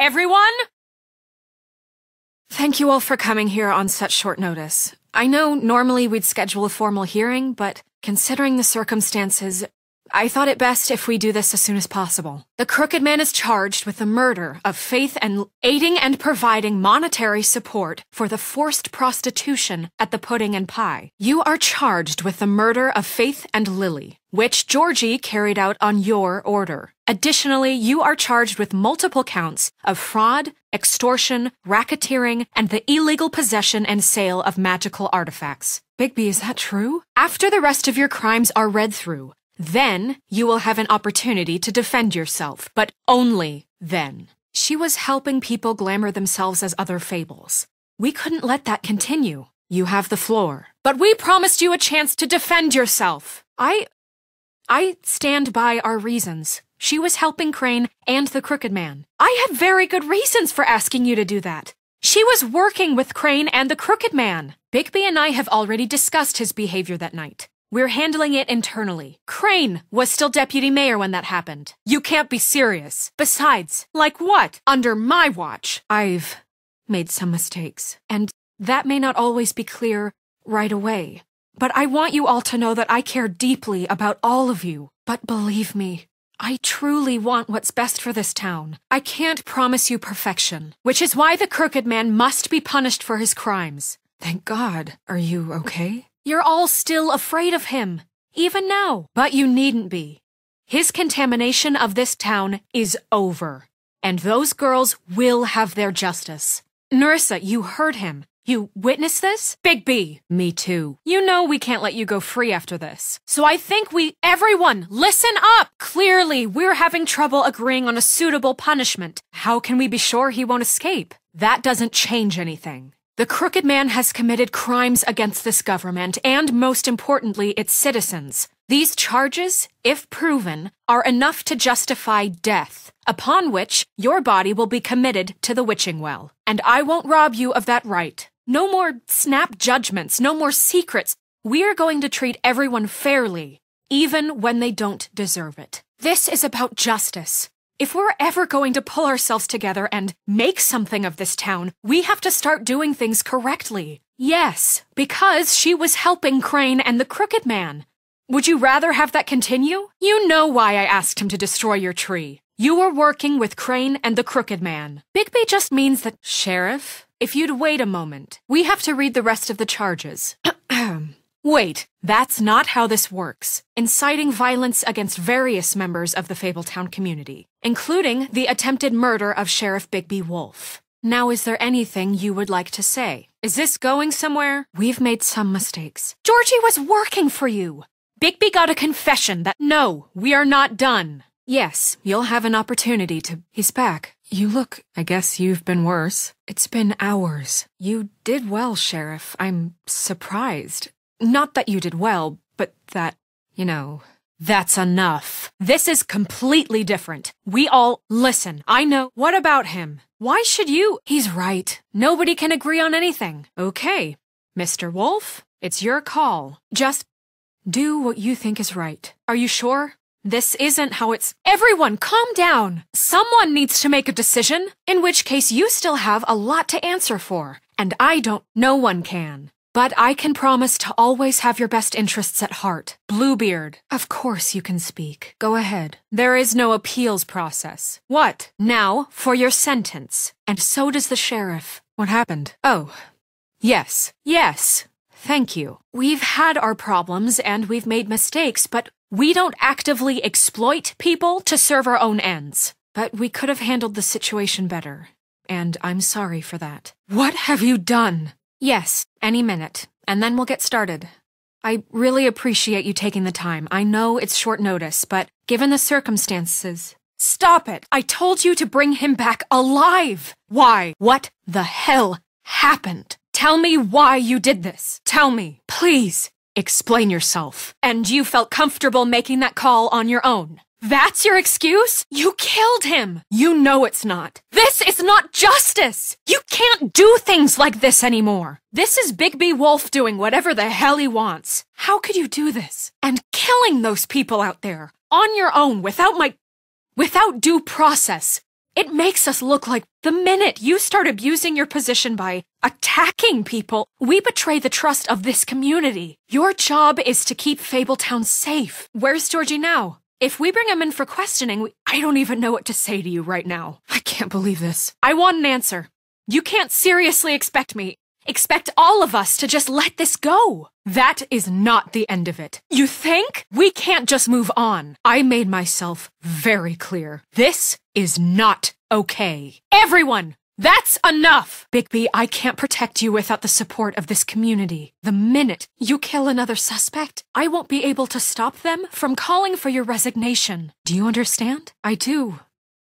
Everyone? Thank you all for coming here on such short notice. I know normally we'd schedule a formal hearing, but considering the circumstances, I thought it best if we do this as soon as possible. The Crooked Man is charged with the murder of Faith and aiding and providing monetary support for the forced prostitution at the Pudding and Pie. You are charged with the murder of Faith and Lily, which Georgie carried out on your order. Additionally, you are charged with multiple counts of fraud, extortion, racketeering, and the illegal possession and sale of magical artifacts. Bigby, is that true? After the rest of your crimes are read through, then you will have an opportunity to defend yourself, but only then. She was helping people glamour themselves as other fables. We couldn't let that continue. You have the floor. But we promised you a chance to defend yourself. I stand by our reasons. She was helping Crane and the Crooked Man. I had very good reasons for asking you to do that. She was working with Crane and the Crooked Man. Bigby and I have already discussed his behavior that night. We're handling it internally. Crane was still deputy mayor when that happened. You can't be serious. Besides, like what? Under my watch. I've made some mistakes, and that may not always be clear right away. But I want you all to know that I care deeply about all of you. But believe me, I truly want what's best for this town. I can't promise you perfection, which is why the Crooked Man must be punished for his crimes. Thank God. Are you okay? You're all still afraid of him, even now. But you needn't be. His contamination of this town is over, and those girls will have their justice. Nerissa, you heard him. You witnessed this? Bigby. Me too. You know we can't let you go free after this. So I think everyone, listen up! Clearly, we're having trouble agreeing on a suitable punishment. How can we be sure he won't escape? That doesn't change anything. The Crooked Man has committed crimes against this government and, most importantly, its citizens. These charges, if proven, are enough to justify death, upon which your body will be committed to the witching well. And I won't rob you of that right. No more snap judgments, no more secrets. We are going to treat everyone fairly, even when they don't deserve it. This is about justice. If we're ever going to pull ourselves together and make something of this town, we have to start doing things correctly. Yes, because she was helping Crane and the Crooked Man. Would you rather have that continue? You know why I asked him to destroy your tree. You were working with Crane and the Crooked Man. Bigby just means that... Sheriff, if you'd wait a moment. We have to read the rest of the charges. Wait, that's not how this works. Inciting violence against various members of the Fabletown community, including the attempted murder of Sheriff Bigby Wolf. Now, is there anything you would like to say? Is this going somewhere? We've made some mistakes. Georgie was working for you. Bigby got a confession that... No, we are not done. Yes, you'll have an opportunity to... He's back. You look... I guess you've been worse. It's been hours. You did well, Sheriff. I'm surprised. Not that you did well, but that, you know, that's enough. This is completely different. We all... Listen, I know... What about him? Why should you... He's right. Nobody can agree on anything. Okay, Mr. Wolf, it's your call. Just do what you think is right. Are you sure? This isn't how it's... Everyone, calm down. Someone needs to make a decision, in which case you still have a lot to answer for. And I don't... No one can. But I can promise to always have your best interests at heart. Bluebeard, of course you can speak. Go ahead. There is no appeals process. What? Now, for your sentence. And so does the sheriff. What happened? Oh, yes. Yes. Thank you. We've had our problems and we've made mistakes, but we don't actively exploit people to serve our own ends. But we could have handled the situation better. And I'm sorry for that. What have you done? Yes, any minute, and then we'll get started. I really appreciate you taking the time. I know it's short notice, but given the circumstances... Stop it! I told you to bring him back alive! Why? What the hell happened? Tell me why you did this. Tell me, please. Explain yourself. And you felt comfortable making that call on your own. That's your excuse? You killed him! You know it's not. This is not justice! You can't do things like this anymore! This is Bigby Wolf doing whatever the hell he wants. How could you do this? And killing those people out there, on your own, without due process. It makes us look like the minute you start abusing your position by attacking people, we betray the trust of this community. Your job is to keep Fabletown safe. Where's Georgie now? If we bring him in for questioning, I don't even know what to say to you right now. I can't believe this. I want an answer. You can't seriously expect all of us to just let this go. That is not the end of it. You think? We can't just move on. I made myself very clear. This is not okay. Everyone! That's enough! Bigby, I can't protect you without the support of this community. The minute you kill another suspect, I won't be able to stop them from calling for your resignation. Do you understand? I do.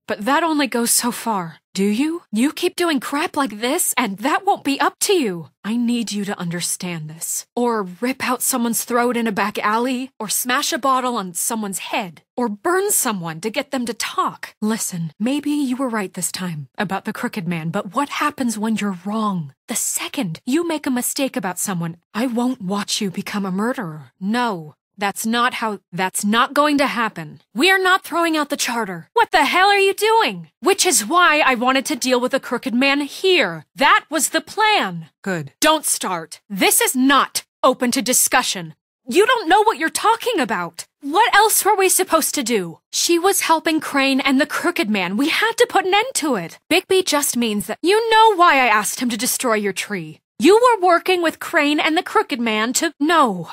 But that only goes so far. Do you? You keep doing crap like this, and that won't be up to you. I need you to understand this. Or rip out someone's throat in a back alley, or smash a bottle on someone's head, or burn someone to get them to talk. Listen, maybe you were right this time about the Crooked Man, but what happens when you're wrong? The second you make a mistake about someone, I won't watch you become a murderer. No. That's not going to happen. We are not throwing out the charter. What the hell are you doing? Which is why I wanted to deal with the Crooked Man here. That was the plan. Good. Don't start. This is not open to discussion. You don't know what you're talking about. What else were we supposed to do? She was helping Crane and the Crooked Man. We had to put an end to it. Bigby just means that you know why I asked him to destroy your tree. You were working with Crane and the Crooked Man to— No,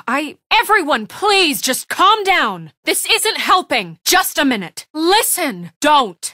Everyone, please, just calm down. This isn't helping. Just a minute. Listen. Don't.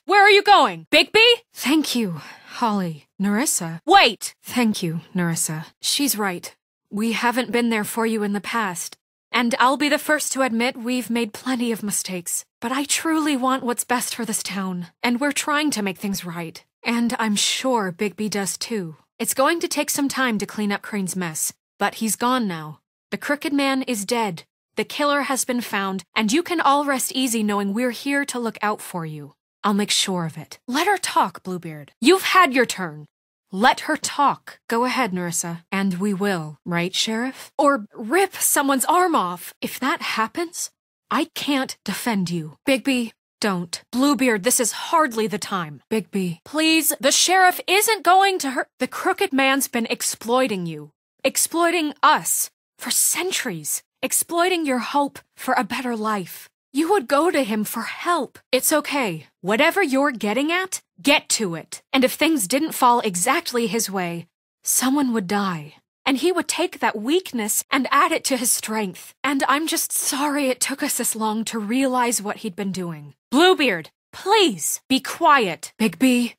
Where are you going? Bigby? Thank you, Holly. Nerissa. Wait. Thank you, Nerissa. She's right. We haven't been there for you in the past. And I'll be the first to admit we've made plenty of mistakes. But I truly want what's best for this town. And we're trying to make things right. And I'm sure Bigby does too. It's going to take some time to clean up Crane's mess, but he's gone now. The Crooked Man is dead. The killer has been found, and you can all rest easy knowing we're here to look out for you. I'll make sure of it. Let her talk, Bluebeard. You've had your turn. Let her talk. Go ahead, Nerissa. And we will, right, Sheriff? Or rip someone's arm off. If that happens, I can't defend you. Bigby. Don't. Bluebeard, this is hardly the time. Bigby. Please, the sheriff isn't going to hurt— The Crooked Man's been exploiting you. Exploiting us. For centuries. Exploiting your hope for a better life. You would go to him for help. It's okay. Whatever you're getting at, get to it. And if things didn't fall exactly his way, someone would die. And he would take that weakness and add it to his strength. And I'm just sorry it took us this long to realize what he'd been doing. Bluebeard, please be quiet. Bigby.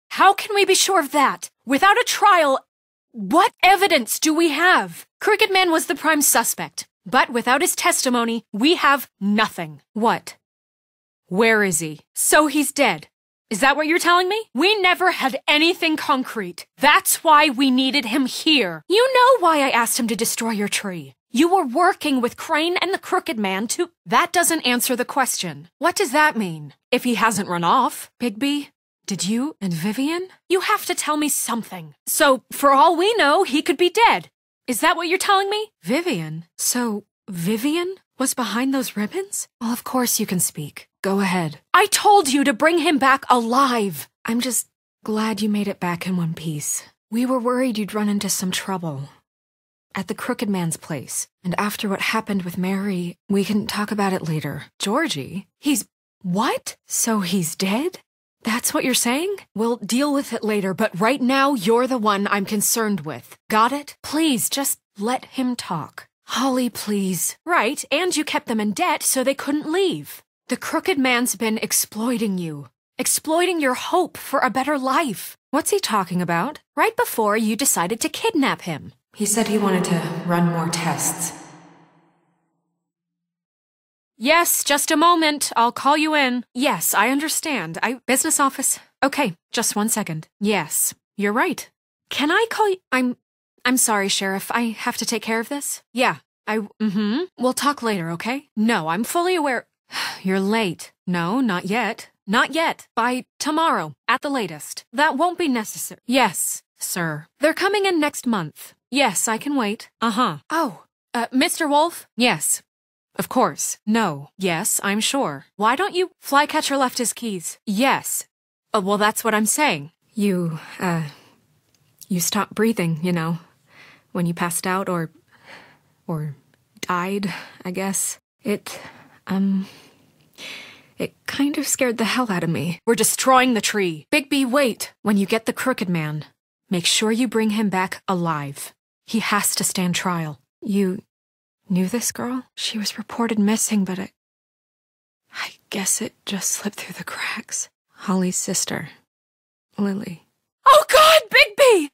How can we be sure of that? Without a trial, what evidence do we have? Crooked Man was the prime suspect. But without his testimony, we have nothing. What? Where is he? So he's dead. Is that what you're telling me? We never had anything concrete. That's why we needed him here. You know why I asked him to destroy your tree. You were working with Crane and the Crooked Man to— That doesn't answer the question. What does that mean? If he hasn't run off, Bigby? Did you and Vivian? You have to tell me something. So, for all we know, he could be dead. Is that what you're telling me? Vivian? So, Vivian was behind those ribbons? Well, of course you can speak. Go ahead. I told you to bring him back alive. I'm just glad you made it back in one piece. We were worried you'd run into some trouble at the Crooked Man's place. And after what happened with Mary, we can talk about it later. Georgie? What? So he's dead? That's what you're saying? We'll deal with it later, but right now you're the one I'm concerned with. Got it? Please, just let him talk. Holly, please. Right, and you kept them in debt so they couldn't leave. The Crooked Man's been exploiting you. Exploiting your hope for a better life. What's he talking about? Right before you decided to kidnap him. He said he wanted to run more tests. Yes, just a moment. I'll call you in. Yes, I understand. Business office. Okay, just 1 second. Yes, you're right. Can I call you? I'm sorry, Sheriff. I have to take care of this. Yeah, We'll talk later, okay? No, I'm fully aware. You're late. No, not yet. Not yet. By tomorrow, at the latest. That won't be necessary. Yes, sir. They're coming in next month. Yes, I can wait. Oh, Mr. Wolf? Yes. Of course. No. Yes, I'm sure. Why don't you... Flycatcher left his keys. Yes. Well, that's what I'm saying. You stopped breathing, you know, when you passed out or died, I guess. It kind of scared the hell out of me. We're destroying the tree. Bigby, wait. When you get the Crooked Man, make sure you bring him back alive. He has to stand trial. You knew this girl? She was reported missing, but I guess it just slipped through the cracks. Holly's sister, Lily. Oh God,